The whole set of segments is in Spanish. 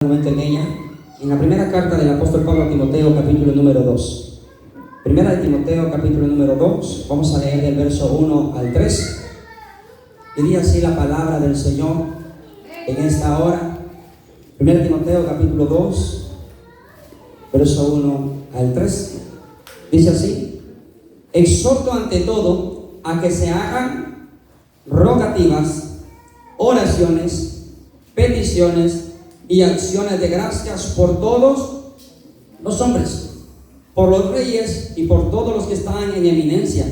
Un momento en ella, en la primera carta del apóstol Pablo a Timoteo, capítulo número 2. Primera de Timoteo, capítulo número 2, vamos a leer del verso 1 al 3. Y dice así la palabra del Señor en esta hora. Primera de Timoteo, capítulo 2, verso 1 al 3. Dice así: exhorto ante todo a que se hagan rogativas, oraciones, peticiones y acciones de gracias por todos los hombres, por los reyes y por todos los que están en eminencia,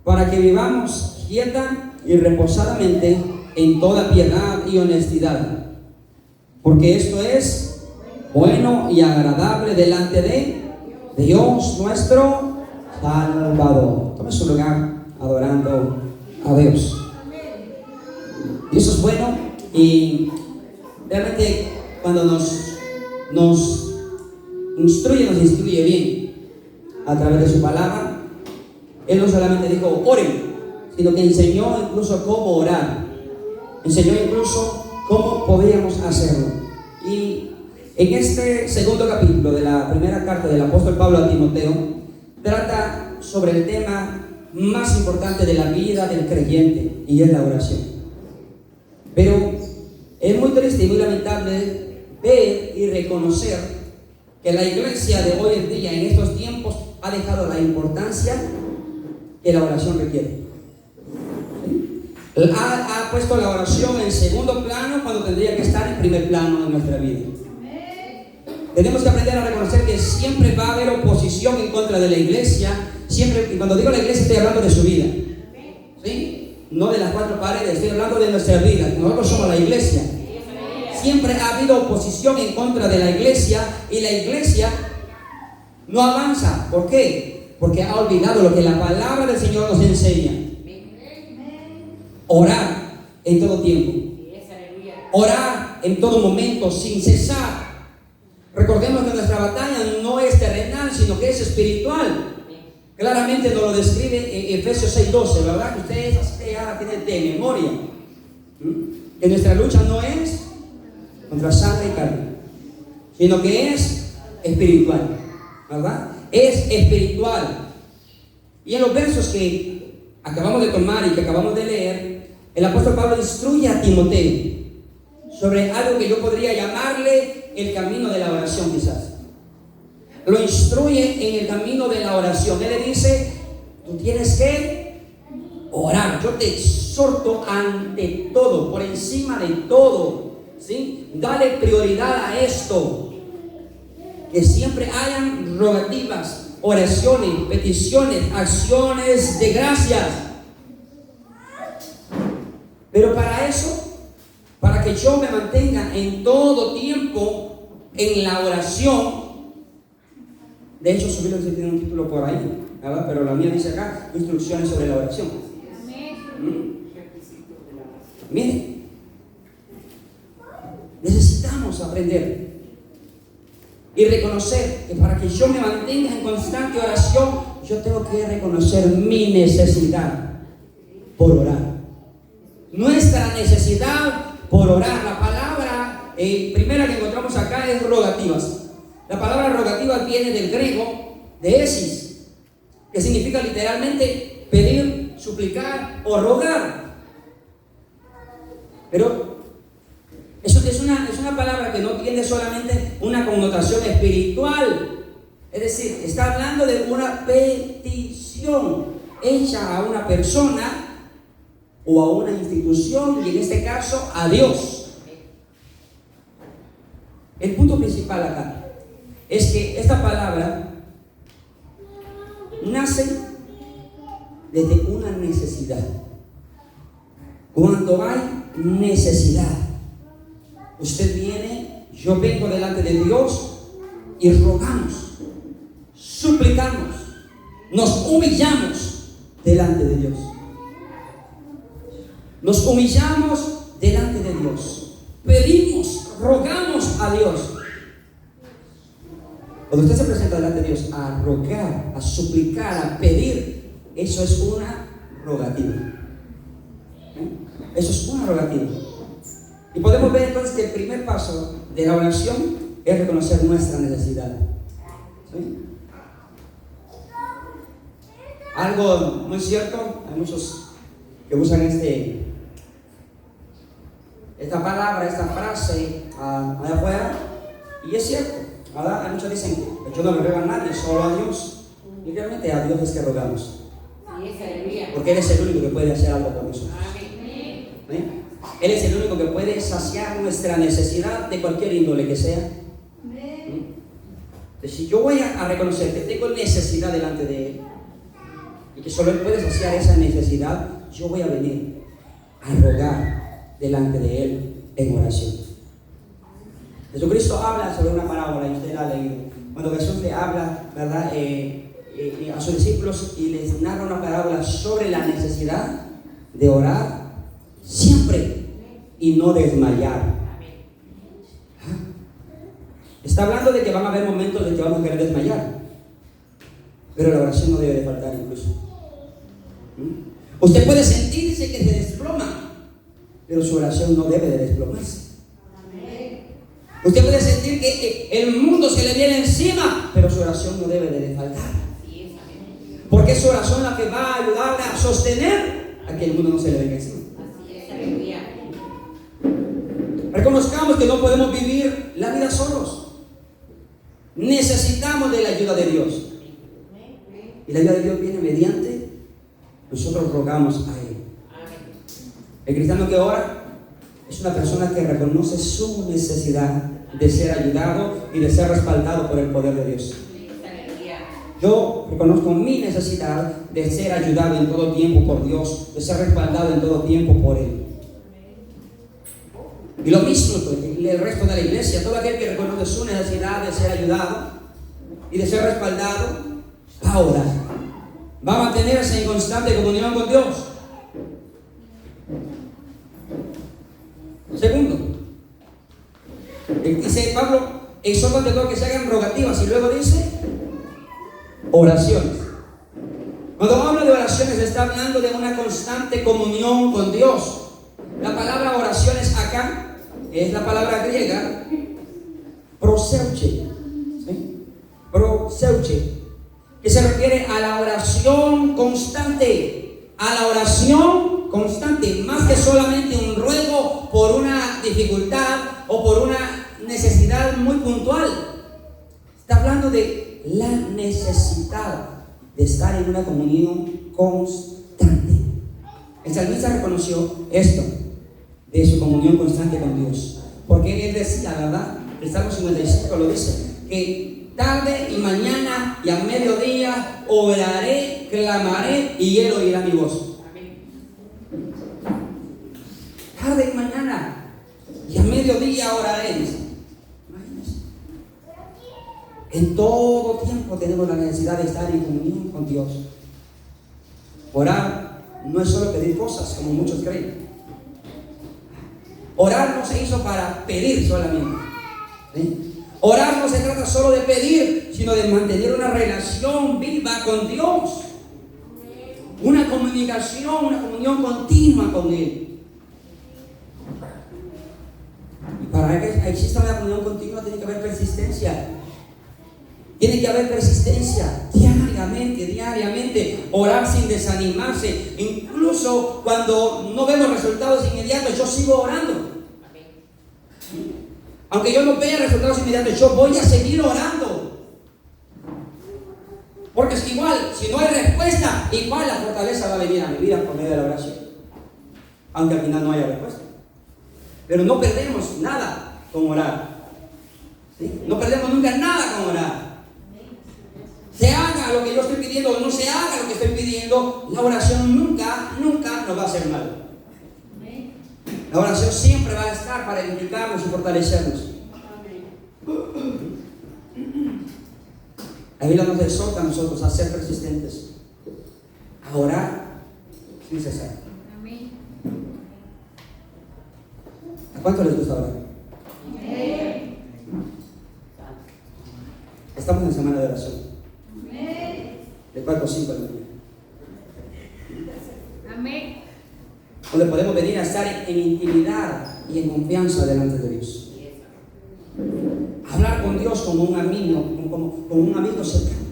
para que vivamos quieta y reposadamente en toda piedad y honestidad, porque esto es bueno y agradable delante de Dios nuestro Salvador. Tome su lugar adorando a Dios. Dios es bueno y realmente cuando nos instruye bien a través de su palabra. Él no solamente dijo oren, sino que enseñó incluso cómo orar, enseñó incluso cómo podíamos hacerlo. Y en este segundo capítulo de la primera carta del apóstol Pablo a Timoteo, trata sobre el tema más importante de la vida del creyente, y es la oración. Pero es muy triste y muy lamentable ver y reconocer que la iglesia de hoy en día, en estos tiempos, ha dejado la importancia que la oración requiere. Ha puesto la oración en segundo plano cuando tendría que estar en primer plano en nuestra vida. Tenemos que aprender a reconocer que siempre va a haber oposición en contra de la iglesia. Siempre, y cuando digo la iglesia estoy hablando de su vida, ¿sí? No de las cuatro paredes, estoy hablando de nuestra vida. Nosotros somos la iglesia. Siempre ha habido oposición en contra de la iglesia, y la iglesia no avanza. ¿Por qué? Porque ha olvidado lo que la palabra del Señor nos enseña. Orar en todo tiempo. Orar en todo momento, sin cesar. Recordemos que nuestra batalla no es terrenal, sino que es espiritual. Claramente nos lo describe en Efesios 6:12, ¿verdad? Que ustedes ya tienen de memoria. Que nuestra lucha no es contra sangre y carne, sino que es espiritual, ¿verdad? Es espiritual. Y en los versos que acabamos de tomar y que acabamos de leer, el apóstol Pablo instruye a Timoteo sobre algo que yo podría llamarle el camino de la oración, quizás. Lo instruye en el camino de la oración. Él le dice: tú tienes que orar. Yo te exhorto ante todo, por encima de todo, ¿sí? Dale prioridad a esto. Que siempre hayan rogativas, oraciones, peticiones, acciones de gracias. Pero para eso, para que yo me mantenga en todo tiempo en la oración, de hecho su Biblia tiene un título por ahí, ¿verdad? Pero la mía dice acá: instrucciones sobre la oración. Miren, necesitamos aprender y reconocer que para que yo me mantenga en constante oración, yo tengo que reconocer mi necesidad por orar. Nuestra necesidad por orar. La palabra primera que encontramos acá es rogativas. La palabra rogativa viene del griego de esis, que significa literalmente pedir, suplicar o rogar. Pero eso es una palabra que no tiene solamente una connotación espiritual. Es decir, está hablando de una petición hecha a una persona o a una institución, y en este caso a Dios. El punto principal acá es que esta palabra nace desde una necesidad. Cuando hay necesidad, usted viene, yo vengo delante de Dios y rogamos, suplicamos, nos humillamos delante de Dios. Nos humillamos delante de Dios, pedimos, rogamos a Dios. Cuando usted se presenta delante de Dios a rogar, a suplicar, a pedir, eso es una rogativa. Eso es una rogativa. Y podemos ver entonces que el primer paso de la oración es reconocer nuestra necesidad. ¿Sí? Algo muy cierto, hay muchos que usan esta palabra, esta frase allá afuera, y es cierto, ¿verdad? Hay muchos que dicen, yo no le ruego a nadie, solo a Dios, y realmente a Dios es que rogamos, porque Él es el único que puede hacer algo por nosotros. ¿Sí? Él es el único que puede saciar nuestra necesidad de cualquier índole que sea. Entonces, si yo voy a reconocer que tengo necesidad delante de Él y que solo Él puede saciar esa necesidad, yo voy a venir a rogar delante de Él en oración. Jesucristo habla sobre una parábola y usted la ha leído. Cuando Jesús le habla, ¿verdad? A sus discípulos y les narra una parábola sobre la necesidad de orar siempre y no desmayar. Está hablando de que van a haber momentos en que vamos a querer desmayar, pero la oración no debe de faltar incluso. Usted puede sentirse que se desploma, pero su oración no debe de desplomarse. Usted puede sentir que el mundo se le viene encima, pero su oración no debe de faltar, porque es su oración la que va a ayudarle a sostener a que el mundo no se le venga encima. Reconozcamos que no podemos vivir la vida solos. Necesitamos de la ayuda de Dios. Y la ayuda de Dios viene mediante nosotros rogamos a Él. El cristiano que ora es una persona que reconoce su necesidad de ser ayudado y de ser respaldado por el poder de Dios. Yo reconozco mi necesidad de ser ayudado en todo tiempo por Dios, de ser respaldado en todo tiempo por Él. Y lo mismo el resto de la iglesia, todo aquel que reconoce su necesidad de ser ayudado y de ser respaldado, va a orar, va a mantenerse en constante comunión con Dios. Segundo, dice Pablo, exhorta ante todo que se hagan rogativas, y luego dice oraciones. Cuando habla de oraciones está hablando de una constante comunión con Dios. La palabra oraciones acá es la palabra griega proseuche, ¿sí? Proseuche, que se refiere a la oración constante, más que solamente un ruego por una dificultad o por una necesidad muy puntual. Está hablando de la necesidad de estar en una comunión constante. El salmista reconoció esto de su comunión constante con Dios, porque él decía, ¿verdad? El Salmo 55 lo dice, que tarde y mañana y a mediodía oraré, clamaré y Él oirá mi voz. Tarde y mañana y a mediodía oraré, dice. Imagínense. En todo tiempo tenemos la necesidad de estar en comunión con Dios. Orar no es solo pedir cosas, como muchos creen. Orar no se hizo para pedir solamente, ¿sí? Orar no se trata solo de pedir, sino de mantener una relación viva con Dios, una comunicación, una comunión continua con Él. Y para que exista una comunión continua tiene que haber persistencia. Tiene que haber persistencia diariamente, orar sin desanimarse. Incluso cuando no vemos resultados inmediatos, yo sigo orando. Aunque yo no vea resultados inmediatos, yo voy a seguir orando. Porque es igual, si no hay respuesta, igual la fortaleza va a venir a mi vida por medio de la oración. Aunque al final no haya respuesta. Pero no perdemos nada con orar, ¿sí? No perdemos nunca nada con orar. Se haga lo que yo estoy pidiendo o no se haga lo que estoy pidiendo, la oración nunca nos va a hacer mal. La oración siempre va a estar para edificarnos y fortalecernos. La Biblia nos exhorta a nosotros a ser persistentes, a orar sin cesar. ¿A cuánto les gusta orar? Estamos en semana de oración. De 4 a 5 de la mañana. Amén. Donde podemos venir a estar en intimidad y en confianza delante de Dios. Hablar con Dios como un amigo, como un amigo cercano.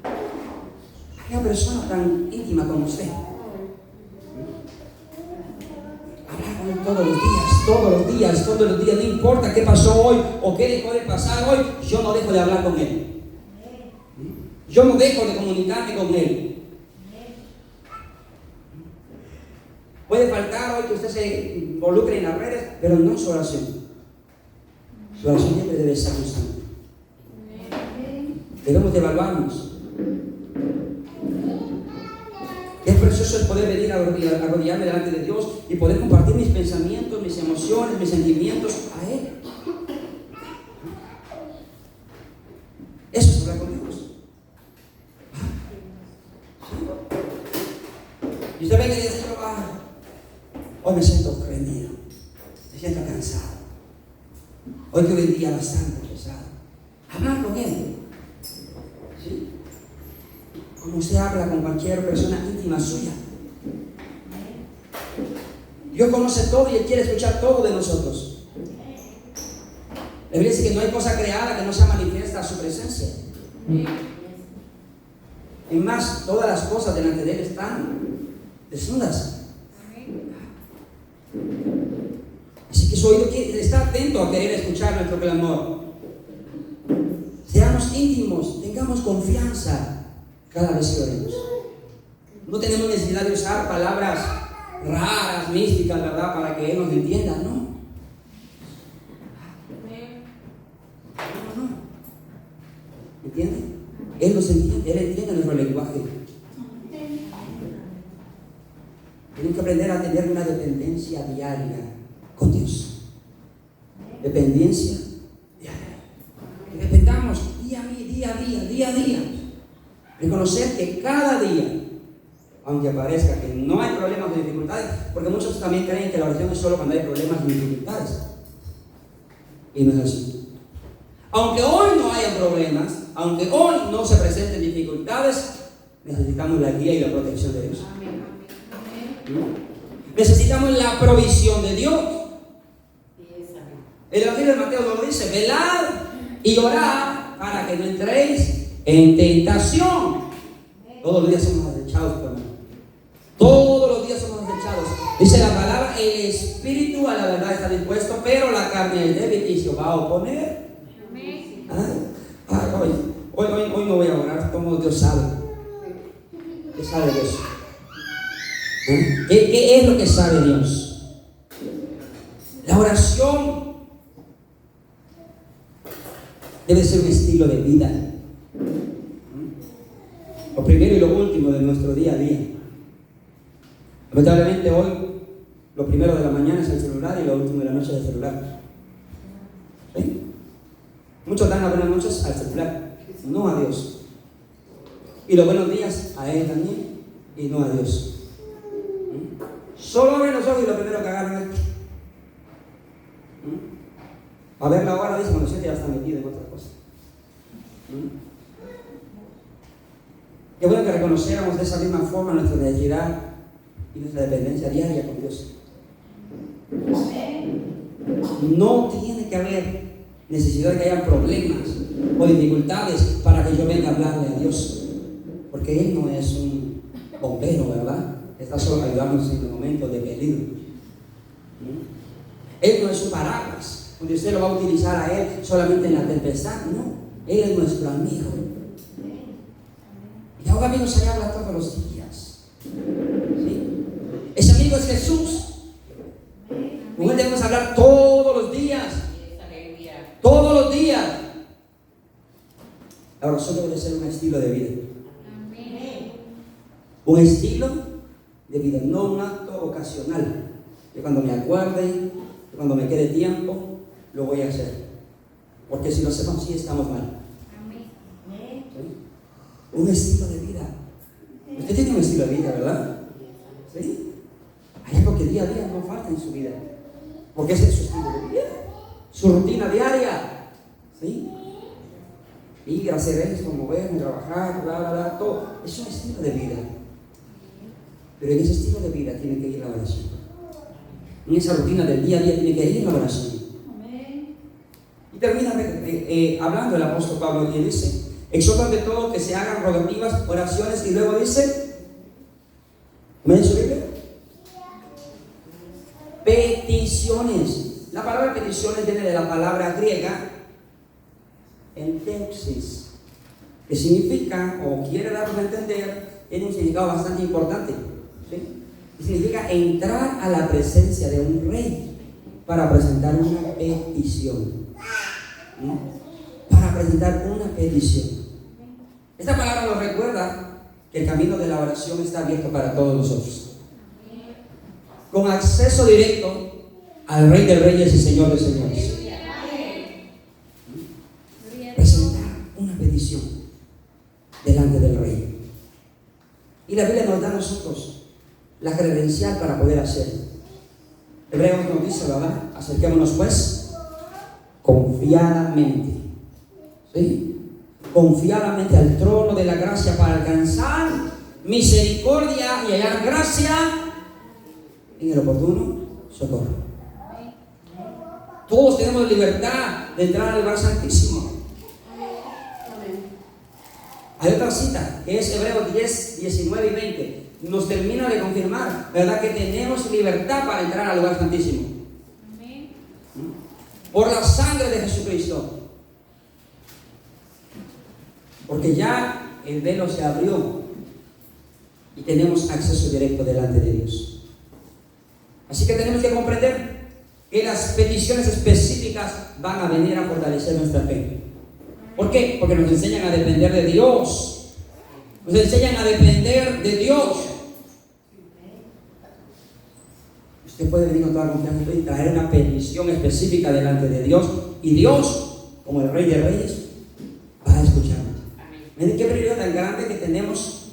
Hay una persona tan íntima como usted. Hablar con Él todos los días, no importa qué pasó hoy o qué dejó de pasar hoy, yo no dejo de hablar con Él. Yo no dejo de comunicarme con Él. Puede faltar hoy que usted se involucre en las redes, pero no en su oración. Su oración siempre debe estar constante. Debemos de evaluarnos. Es precioso el poder venir a arrodillarme delante de Dios y poder compartir mis pensamientos, mis emociones, mis sentimientos a Él. Eso es hablar con Dios. Y usted venga y dice, hoy me siento rendido, me siento cansado. Hoy tuve un día bastante pesado. Hablar con Él. ¿Sí? Como usted habla con cualquier persona íntima suya. Dios conoce todo y Él quiere escuchar todo de nosotros. La Biblia dice que no hay cosa creada que no sea manifiesta a su presencia. Y más, todas las cosas delante de Él están desnudas. Así que su oído está atento a querer escuchar nuestro clamor. Seamos íntimos, tengamos confianza cada vez que oremos. No tenemos necesidad de usar palabras raras, místicas, ¿verdad? Para que Él nos entienda, ¿no? No. ¿Entiende? Él nos entiende, Él entiende nuestro lenguaje. Tenemos que aprender a tener una dependencia diaria con Dios. Dependencia diaria. Que dependamos día a día. Reconocer que cada día, aunque parezca que no hay problemas o dificultades, porque muchos también creen que la oración es solo cuando hay problemas y dificultades. Y no es así. Aunque hoy no haya problemas, aunque hoy no se presenten dificultades, necesitamos la guía y la protección de Dios. Necesitamos la provisión de Dios. El Evangelio de Mateo nos dice: velad y orad para que no entréis en tentación. Todos los días somos acechados, hermano. Todos los días somos acechados. Dice la palabra: el espíritu a la verdad está dispuesto, pero la carne es débil y se va a oponer. Hoy no voy a orar como Dios sabe. ¿Qué sabe de eso? ¿Qué es lo que sabe Dios? La oración debe ser un estilo de vida. Lo primero y lo último de nuestro día a día. Lamentablemente hoy lo primero de la mañana es el celular y lo último de la noche es el celular. ¿Sí? Muchos dan las buenas noches al celular, no a Dios. Y los buenos días a Él también y no a Dios. Solo abren los ojos y lo primero que agarran es a ver la hora, dice, cuando siente ya está metido en otra cosa. Qué bueno que reconociéramos de esa misma forma nuestra necesidad y nuestra dependencia diaria con Dios. No tiene que haber necesidad de que haya problemas o dificultades para que yo venga a hablarle a Dios, porque Él no es un bombero, ¿verdad? Está solo ayudándonos en los momentos de peligro. Él no es un paraguas donde usted lo va a utilizar a Él solamente en la tempestad. No, Él es nuestro amigo. Y ahora amigo se le habla todos los días. ¿Sí? Ese amigo es Jesús. Con Él debemos hablar todos los días. Todos los días. La oración debe ser un estilo de vida. Un estilo de vida, no un acto ocasional. Que cuando me acuerde, que cuando me quede tiempo, lo voy a hacer. Porque si lo hacemos así, estamos mal. ¿Sí? Un estilo de vida. Usted tiene un estilo de vida, ¿verdad? ¿Sí? Hay algo que día a día no falta en su vida. Porque ese es su estilo de vida. Su rutina diaria. ¿Sí? Ir a hacer esto, moverme, trabajar, todo. Es un estilo de vida. Pero en ese estilo de vida tiene que ir la oración. En esa rutina del día a día tiene que ir la oración. Y termina hablando el apóstol Pablo y dice: exhorta de todo que se hagan rogativas, oraciones, y luego dice, ¿me dice su Biblia? Peticiones. La palabra peticiones viene de la palabra griega enteuxis, que significa, o quiere darnos a entender, tiene un significado bastante importante, ¿sí? Y significa entrar a la presencia de un rey para presentar una petición, ¿no? Para presentar una petición. Esta palabra nos recuerda que el camino de la oración está abierto para todos nosotros, con acceso directo al Rey de Reyes y Señor de Señores. Presentar una petición delante del Rey. Y la Biblia nos da a nosotros la credencial para poder hacerlo. Hebreos nos dice, ¿verdad? Acerquémonos pues confiadamente, ¿sí? Confiadamente al trono de la gracia para alcanzar misericordia y hallar gracia en el oportuno socorro. Todos tenemos libertad de entrar al lugar santísimo. Hay otra cita que es Hebreos 10, 19 y 20. Nos termina de confirmar, ¿verdad?, que tenemos libertad para entrar al lugar santísimo. Por la sangre de Jesucristo. Porque ya el velo se abrió y tenemos acceso directo delante de Dios. Así que tenemos que comprender que las peticiones específicas van a venir a fortalecer nuestra fe. ¿Por qué? Porque nos enseñan a depender de Dios. Nos enseñan a depender de Dios. Usted puede venir con toda confianza y traer una petición específica delante de Dios, y Dios, como el Rey de Reyes, va a escucharnos. Miren qué privilegio tan grande que tenemos,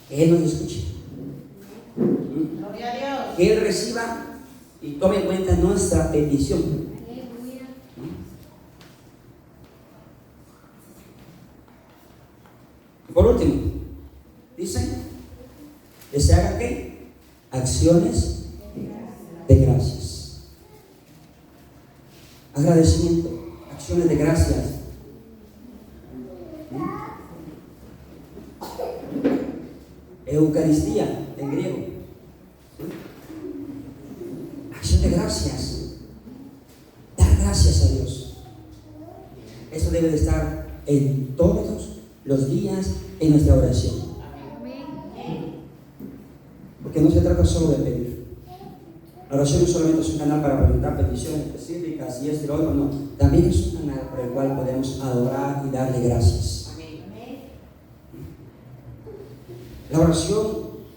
que Él nos escuche. Gloria a Dios. Que Él reciba y tome en cuenta nuestra petición. Por último, dicen que se haga ¿qué? Acciones de gracias. Agradecimiento, acciones de gracias. Eucaristía en griego. Acción de gracias. Dar gracias a Dios. Eso debe de estar en todos los días en nuestra oración. Porque no se trata solo de pedir. La oración no solamente es un canal para presentar peticiones específicas y esto y lo otro, no. También es un canal por el cual podemos adorar y darle gracias. La oración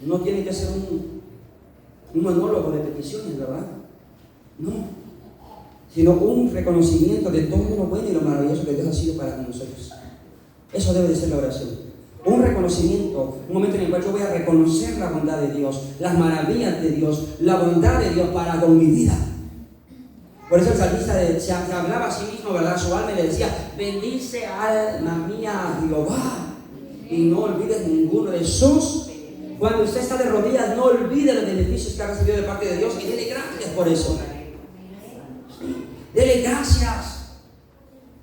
no tiene que ser un monólogo de peticiones, ¿verdad? No. Sino un reconocimiento de todo lo bueno y lo maravilloso que Dios ha sido para nosotros. Eso debe de ser la oración. Un reconocimiento, un momento en el cual yo voy a reconocer la bondad de Dios, las maravillas de Dios, la bondad de Dios para con mi vida. Por eso el salmista se hablaba a sí mismo, ¿verdad? Su alma le decía: bendice alma mía a Jehová y no olvides ninguno de sus. Cuando usted está de rodillas, no olvide los beneficios que ha recibido de parte de Dios y dele gracias por eso. Dele gracias.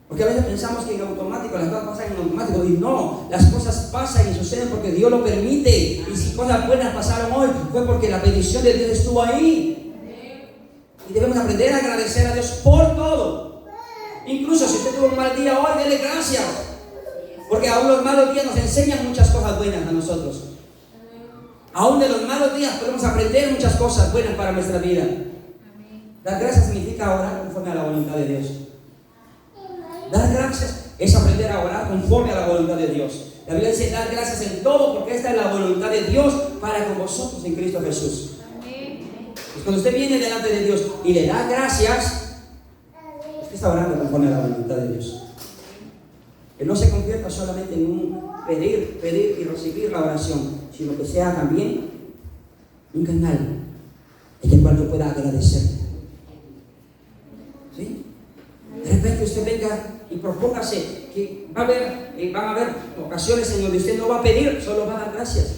Porque a veces pensamos que en automático las cosas pasan en automático, y no, las cosas pasan y suceden porque Dios lo permite. Y si cosas buenas pasaron hoy, fue porque la bendición de Dios estuvo ahí. Y debemos aprender a agradecer a Dios por todo. Incluso si usted tuvo un mal día hoy, dele gracias. Porque aún los malos días nos enseñan muchas cosas buenas a nosotros. Aún de los malos días podemos aprender muchas cosas buenas para nuestra vida. Dar gracias significa orar conforme a la voluntad de Dios. Dar gracias es aprender a orar conforme a la voluntad de Dios. La Biblia dice: dar gracias en todo, porque esta es la voluntad de Dios para con vosotros en Cristo Jesús. Pues cuando usted viene delante de Dios y le da gracias, usted está orando conforme a la voluntad de Dios. Que no se convierta solamente en un pedir y recibir la oración, sino que sea también un canal en el cual yo pueda agradecer. ¿Sí? De repente usted venga y propóngase que van a haber ocasiones en donde usted no va a pedir, solo va a dar gracias.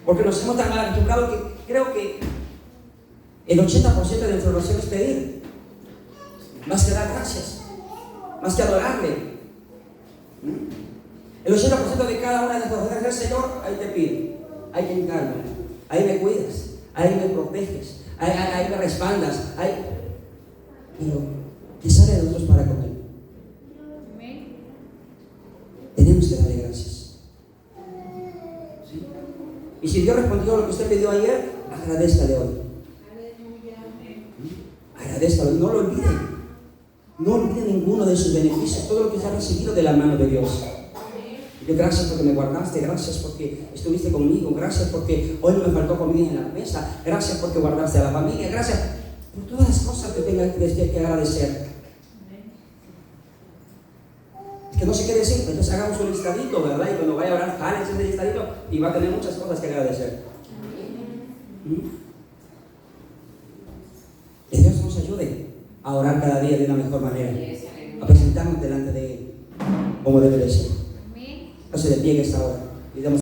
Porque nos hemos tan mal acostumbrado que creo que el 80% de nuestra oración es pedir. más que dar gracias, más que adorarle. El 80% de cada una de las cosas del Señor, ahí te pido, ahí te encargo, ahí me cuidas, ahí me proteges, ahí me respaldas, pero ¿qué sale de nosotros para comer? Tenemos que darle gracias. ¿Sí? Y si Dios respondió a lo que usted pidió ayer, agradézcale hoy. Agradézcalo, no lo olviden. No olviden ninguno de sus beneficios, todo lo que se ha recibido de la mano de Dios. Yo, gracias porque me guardaste, gracias porque estuviste conmigo, gracias porque hoy no me faltó comida en la mesa, gracias porque guardaste a la familia, gracias por todas las cosas que tenga que agradecer. Es que no sé qué decir, entonces hagamos un listadito, ¿verdad? Y cuando vaya a orar, jale ese listadito y va a tener muchas cosas que agradecer. Que Dios nos ayude a orar cada día de una mejor manera, a presentarnos delante de Él como debe de ser. Entonces de pie en esta hora y damos